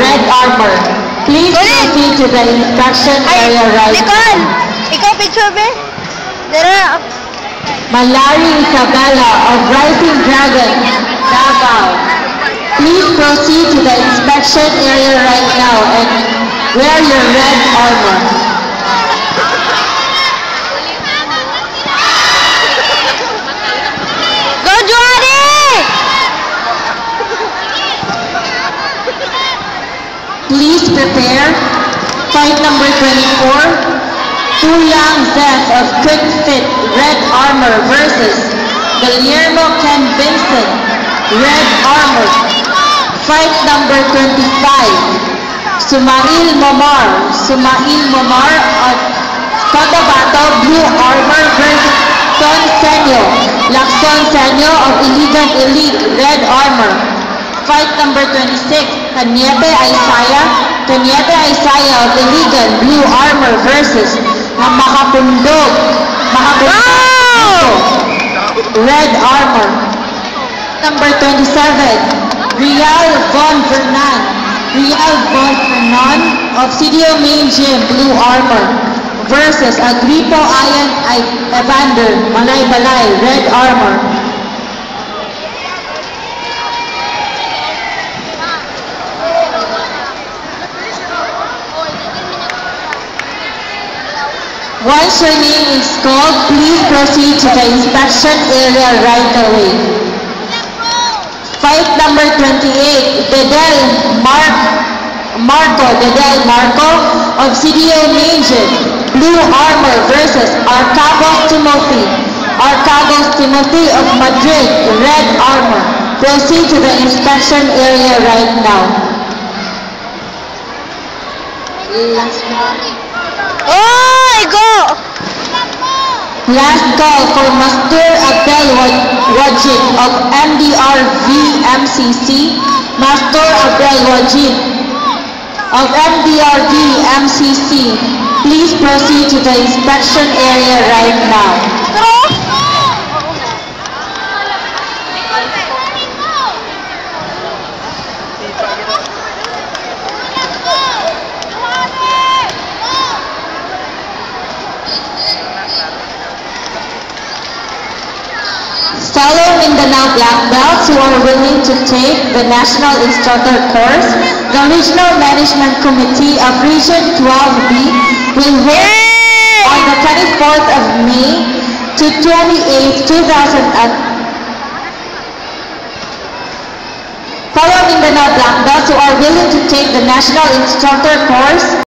red armor. Please proceed to the instruction area right Nicole! now. Ikaw picture be? Dara. Malari Isabella of Rising Dragon, Davao. Please proceed to the inspection area right now and wear your red armor. Go, Johnny! Please prepare. Fight number 24. Tulang Zeth of Quick Fit Red Armor versus Guillermo Ken Vincent Red Armor. Fight number 25. Sumail Momar of Cotabato Blue Armor versus Lacson Senyo of Iligan Elite Red Armor. Fight number 26. Kanyete Isaiah of Iligan Blue Armor versus Makapundog Red Armor. Number 27. Rial Von Vernon of CDO Main Gym Blue Armor versus Agripo Ian Evander Balay Red Armor. Once your name is called, please proceed to the inspection area right away. Fight number 28, Dedel Marco of CDO Main Gym Blue Armor versus Arcagos Timothy of Madrid Red Armor. Proceed to the inspection area right now. Last call for Mastur Abdel Wajid of MDRV MCC. Mastur Abdel Wajid of MDRV MCC. Please proceed to the inspection area right now. Fellow Mindanao black belts who are willing to take the National Instructor course, the Regional Management Committee of Region 12B will hold on the 24th of May to 28th, 2000. Fellow Mindanao black belts who are willing to take the National Instructor course,